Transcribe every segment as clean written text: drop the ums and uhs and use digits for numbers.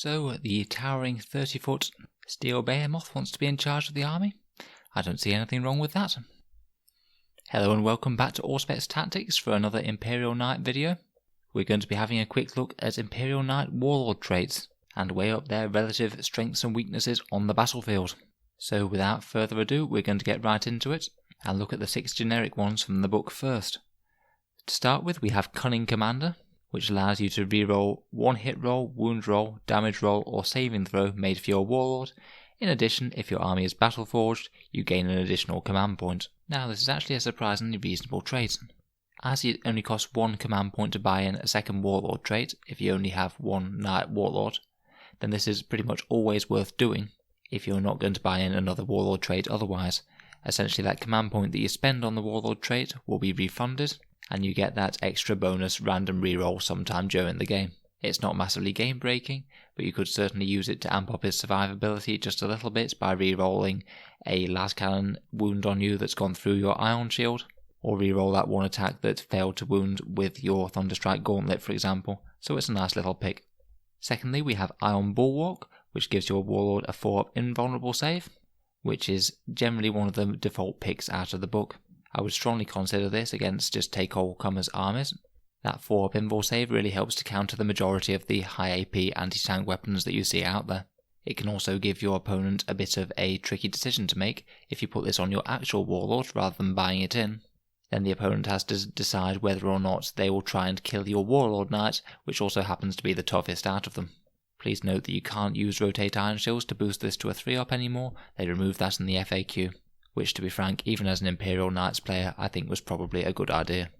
So, the towering 30-foot steel behemoth wants to be in charge of the army? I don't see anything wrong with that. Hello and welcome back to Auspex Tactics for another Imperial Knight video. We're going to be having a quick look at Imperial Knight Warlord traits and weigh up their relative strengths and weaknesses on the battlefield. So without further ado, we're going to get right into it and look at the 6 generic ones from the book first. To start with, we have Cunning Commander, which allows you to reroll 1 hit roll, wound roll, damage roll or saving throw made for your Warlord. In addition, if your army is battle-forged, you gain an additional command point. Now this is actually a surprisingly reasonable trait. As it only costs 1 command point to buy in a second Warlord trait if you only have 1 Knight Warlord, then this is pretty much always worth doing if you're not going to buy in another Warlord trait otherwise. Essentially that command point that you spend on the Warlord trait will be refunded, and you get that extra bonus random reroll sometime during the game. It's not massively game breaking, but you could certainly use it to amp up his survivability just a little bit by rerolling a las cannon wound on you that's gone through your ion shield, or reroll that one attack that failed to wound with your Thunderstrike Gauntlet for example, so it's a nice little pick. Secondly, we have Ion Bulwark, which gives your Warlord a 4-up invulnerable save, which is generally one of the default picks out of the book. I would strongly consider this against just take-all-comers armies. That 4-up invul save really helps to counter the majority of the high AP anti-tank weapons that you see out there. It can also give your opponent a bit of a tricky decision to make. If you put this on your actual Warlord rather than buying it in, then the opponent has to decide whether or not they will try and kill your Warlord Knight, which also happens to be the toughest out of them. Please note that you can't use Rotate Iron Shields to boost this to a 3-up anymore. They removed that in the FAQ. Which, to be frank, even as an Imperial Knights player, I think was probably a good idea.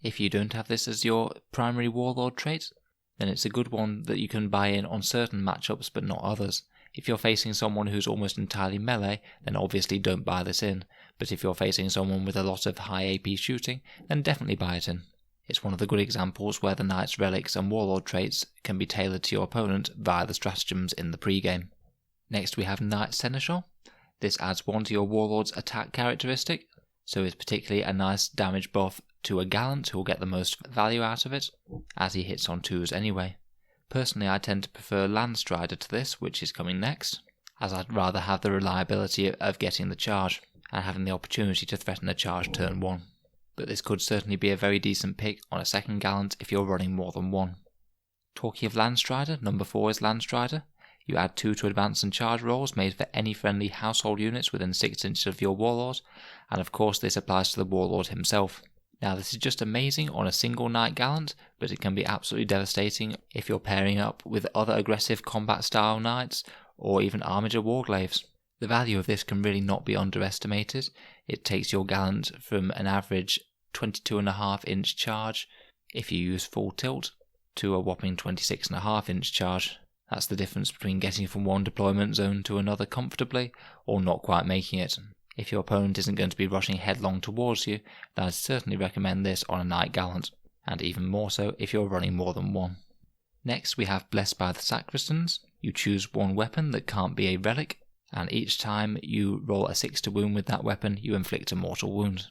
If you don't have this as your primary Warlord trait, then it's a good one that you can buy in on certain matchups but not others. If you're facing someone who's almost entirely melee, then obviously don't buy this in, but if you're facing someone with a lot of high AP shooting, then definitely buy it in. It's one of the good examples where the Knight's Relics and Warlord traits can be tailored to your opponent via the stratagems in the pre-game. Next we have Knight Seneschal. This adds 1 to your Warlord's attack characteristic, so it's particularly a nice damage buff to a Gallant who will get the most value out of it, as he hits on 2s anyway. Personally, I tend to prefer Landstrider to this, which is coming next, as I'd rather have the reliability of getting the charge, and having the opportunity to threaten a charge turn 1. But this could certainly be a very decent pick on a second Gallant if you're running more than 1. Talking of Landstrider, number 4 is Landstrider. You add 2 to advance and charge rolls made for any friendly household units within 6 inches of your Warlord, and of course this applies to the Warlord himself. Now this is just amazing on a single Knight Gallant, but it can be absolutely devastating if you're pairing up with other aggressive combat style Knights, or even Armiger Warglaves. The value of this can really not be underestimated. It takes your Gallant from an average 22.5 inch charge, if you use full tilt, to a whopping 26.5 inch charge. That's the difference between getting from one deployment zone to another comfortably, or not quite making it. If your opponent isn't going to be rushing headlong towards you, then I'd certainly recommend this on a Knight Gallant, and even more so if you're running more than 1. Next we have Blessed by the Sacristans. You choose 1 weapon that can't be a relic, and each time you roll a 6 to wound with that weapon, you inflict a mortal wound.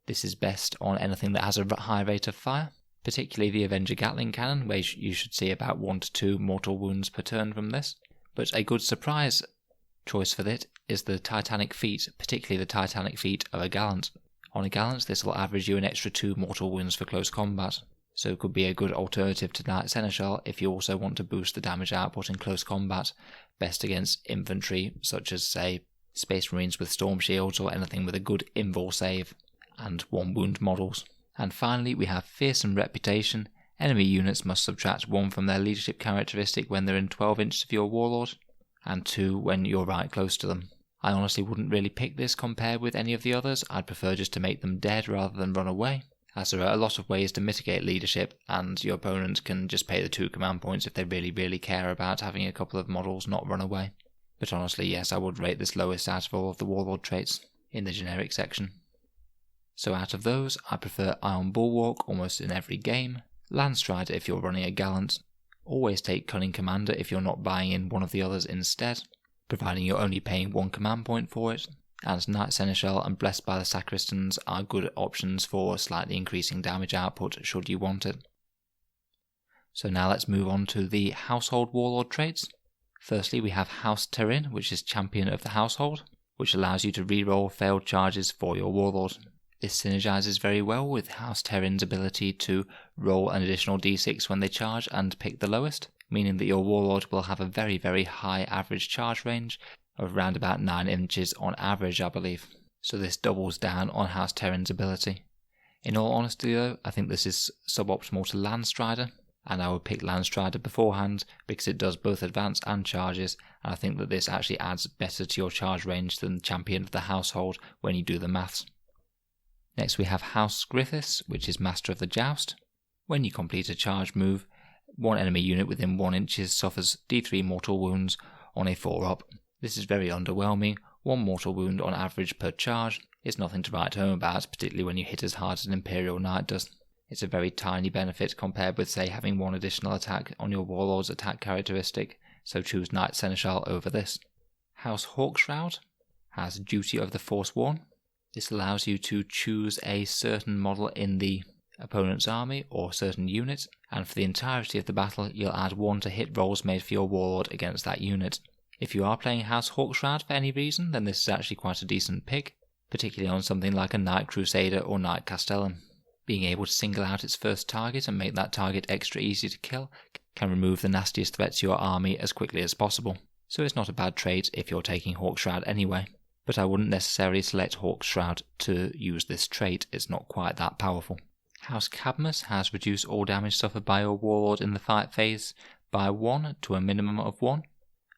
This is best on anything that has a high rate of fire, particularly the Avenger Gatling Cannon, where you should see about 1 to 2 mortal wounds per turn from this. But a good surprise choice for it is the Titanic Feat, particularly the Titanic Feat of a Gallant. On a Gallant, this will average you an extra 2 mortal wounds for close combat, so it could be a good alternative to Knight Seneschal if you also want to boost the damage output in close combat, best against infantry such as, say, Space Marines with Storm Shields or anything with a good invul save and 1 wound models. And finally we have Fearsome Reputation. Enemy units must subtract 1 from their leadership characteristic when they're in 12 inches of your Warlord, and 2 when you're right close to them. I honestly wouldn't really pick this compared with any of the others. I'd prefer just to make them dead rather than run away, as there are a lot of ways to mitigate leadership, and your opponent can just pay the 2 command points if they really care about having a couple of models not run away. But honestly, yes, I would rate this lowest out of all of the Warlord traits in the generic section. So out of those, I prefer Ion Bulwark almost in every game, Landstrider if you're running a Gallant, always take Cunning Commander if you're not buying in one of the others instead, providing you're only paying 1 command point for it, and Knight Seneschal and Blessed by the Sacristans are good options for slightly increasing damage output should you want it. So now let's move on to the household Warlord traits. Firstly, we have House Terrin, which is Champion of the Household, which allows you to reroll failed charges for your Warlord. This synergizes very well with House Terrin's ability to roll an additional d6 when they charge and pick the lowest, meaning that your Warlord will have a very, very high average charge range of around about 9 inches on average, I believe. So this doubles down on House Terrin's ability. In all honesty though, I think this is suboptimal to Landstrider, and I would pick Landstrider beforehand because it does both advance and charges, and I think that this actually adds better to your charge range than Champion of the Household when you do the maths. Next we have House Griffiths, which is Master of the Joust. When you complete a charge move, one enemy unit within 1 inches suffers d3 mortal wounds on a 4-up. This is very underwhelming. 1 mortal wound on average per charge is nothing to write home about, particularly when you hit as hard as an Imperial Knight does. It's a very tiny benefit compared with, say, having 1 additional attack on your Warlord's attack characteristic, so choose Knight Seneschal over this. House Hawkshroud has Duty of the Forsworn. This allows you to choose a certain model in the opponent's army or certain unit, and for the entirety of the battle you'll add 1 to hit rolls made for your Warlord against that unit. If you are playing House Hawkshroud for any reason, then this is actually quite a decent pick, particularly on something like a Knight Crusader or Knight Castellan. Being able to single out its first target and make that target extra easy to kill can remove the nastiest threat to your army as quickly as possible, so it's not a bad trait if you're taking Hawkshroud anyway. But I wouldn't necessarily select Hawkshroud to use this trait, it's not quite that powerful. House Cadmus has reduced all damage suffered by your Warlord in the fight phase by 1 to a minimum of 1,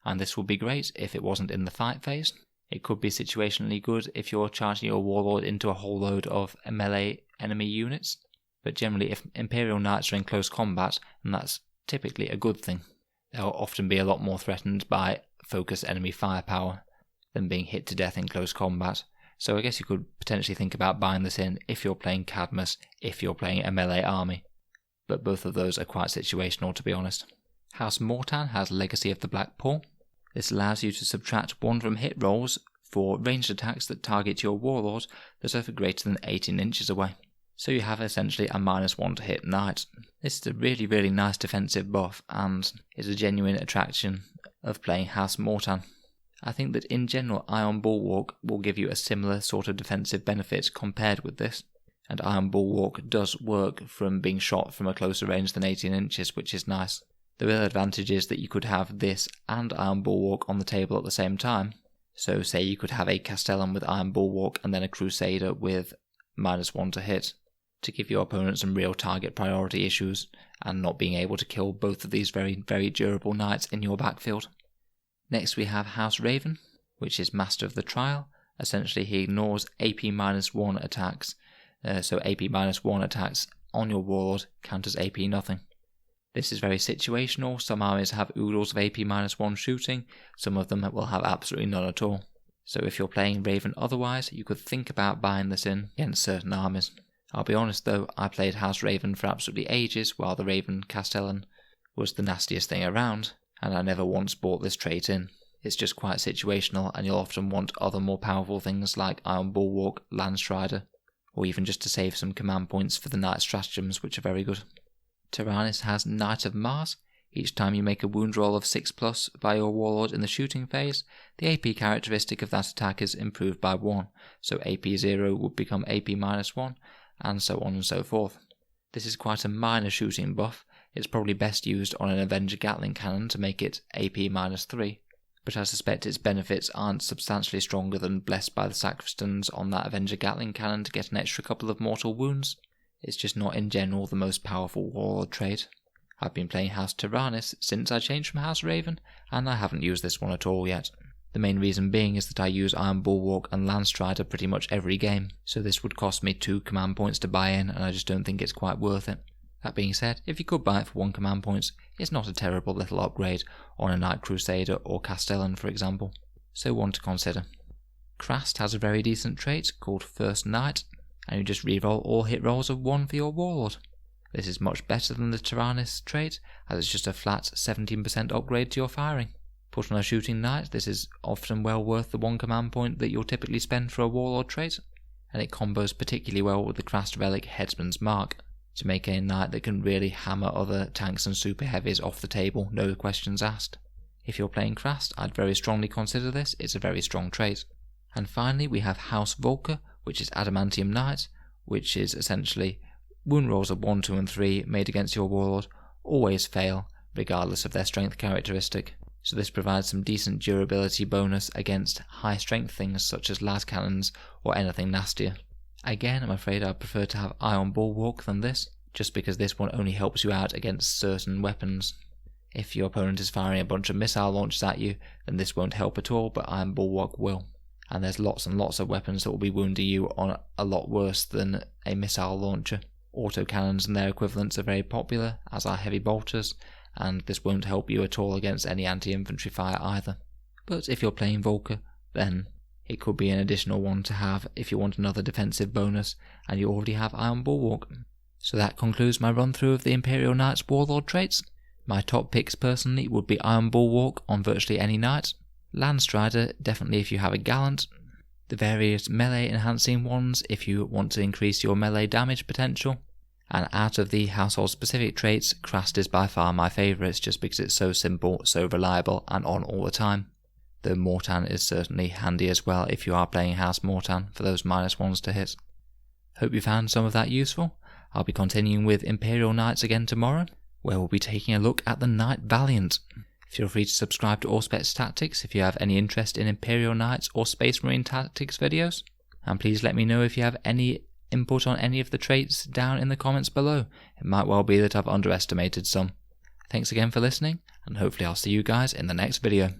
and this would be great if it wasn't in the fight phase. It could be situationally good if you're charging your Warlord into a whole load of melee enemy units, but generally if Imperial Knights are in close combat, and that's typically a good thing, they'll often be a lot more threatened by focused enemy firepower than being hit to death in close combat. So I guess you could potentially think about buying this in if you're playing Cadmus, if you're playing a melee army, but both of those are quite situational, to be honest. House Mortan has Legacy of the Black Paw. This allows you to subtract 1 from hit rolls for ranged attacks that target your Warlord that are greater than 18 inches away. So you have essentially a -1 to hit Knight. This is a really, really nice defensive buff and is a genuine attraction of playing House Mortan. I think that in general Iron Bulwark will give you a similar sort of defensive benefit compared with this, and Iron Bulwark does work from being shot from a closer range than 18 inches, which is nice. The real advantage is that you could have this and Iron Bulwark on the table at the same time. So say you could have a Castellan with Iron Bulwark and then a Crusader with -1 to hit, to give your opponent some real target priority issues and not being able to kill both of these very, very durable knights in your backfield. Next we have House Raven, which is Master of the Trial. Essentially he ignores AP -1 attacks, so AP -1 attacks on your Warlord count as AP nothing. This is very situational. Some armies have oodles of AP -1 shooting, some of them will have absolutely none at all. So if you're playing Raven otherwise, you could think about buying this in against certain armies. I'll be honest though, I played House Raven for absolutely ages while the Raven Castellan was the nastiest thing around, and I never once bought this trait in. It's just quite situational, and you'll often want other more powerful things like Iron Bulwark, Landstrider, or even just to save some command points for the Knight stratagems, which are very good. Tyrannus has Knight of Mars. Each time you make a wound roll of 6+ by your Warlord in the shooting phase, the AP characteristic of that attack is improved by 1, so AP 0 would become AP -1, and so on and so forth. This is quite a minor shooting buff. It's probably best used on an Avenger Gatling cannon to make it AP -3, but I suspect its benefits aren't substantially stronger than Blessed by the Sacristans on that Avenger Gatling cannon to get an extra couple of mortal wounds. It's just not in general the most powerful Warlord trait. I've been playing House Tyrannus since I changed from House Raven, and I haven't used this one at all yet. The main reason being is that I use Iron Bulwark and Landstrider pretty much every game, so this would cost me 2 command points to buy in, and I just don't think it's quite worth it. That being said, if you could buy it for 1 command points, it's not a terrible little upgrade on a Knight Crusader or Castellan for example, so one to consider. Krast has a very decent trait called First Knight, and you just reroll all hit rolls of 1 for your Warlord. This is much better than the Tyrannus trait, as it's just a flat 17% upgrade to your firing. Put on a shooting knight, this is often well worth the 1 command point that you'll typically spend for a Warlord trait, and it combos particularly well with the Krast Relic Headsman's Mark, to make a knight that can really hammer other tanks and super heavies off the table, no questions asked. If you're playing Krast, I'd very strongly consider this, it's a very strong trait. And finally we have House Volker, which is Adamantium Knight, which is essentially wound rolls of 1, 2 and 3 made against your Warlord always fail, regardless of their strength characteristic. So this provides some decent durability bonus against high strength things such as las cannons or anything nastier. Again, I'm afraid I'd prefer to have Iron Bulwark than this, just because this one only helps you out against certain weapons. If your opponent is firing a bunch of missile launchers at you, then this won't help at all, but Iron Bulwark will. And there's lots and lots of weapons that will be wounding you on a lot worse than a missile launcher. Autocannons and their equivalents are very popular, as are heavy bolters, and this won't help you at all against any anti-infantry fire either. But if you're playing Volker, then it could be an additional one to have if you want another defensive bonus, and you already have Iron Bulwark. So that concludes my run through of the Imperial Knight's Warlord traits. My top picks personally would be Iron Bulwark on virtually any knight, Landstrider definitely if you have a Gallant, the various melee enhancing ones if you want to increase your melee damage potential, and out of the household specific traits, Krast is by far my favourite just because it's so simple, so reliable and on all the time. The Mortan is certainly handy as well if you are playing House Mortan for those -1s to hit. Hope you found some of that useful. I'll be continuing with Imperial Knights again tomorrow, where we'll be taking a look at the Knight Valiant. Feel free to subscribe to Auspex Tactics if you have any interest in Imperial Knights or Space Marine Tactics videos, and please let me know if you have any input on any of the traits down in the comments below. It might well be that I've underestimated some. Thanks again for listening, and hopefully I'll see you guys in the next video.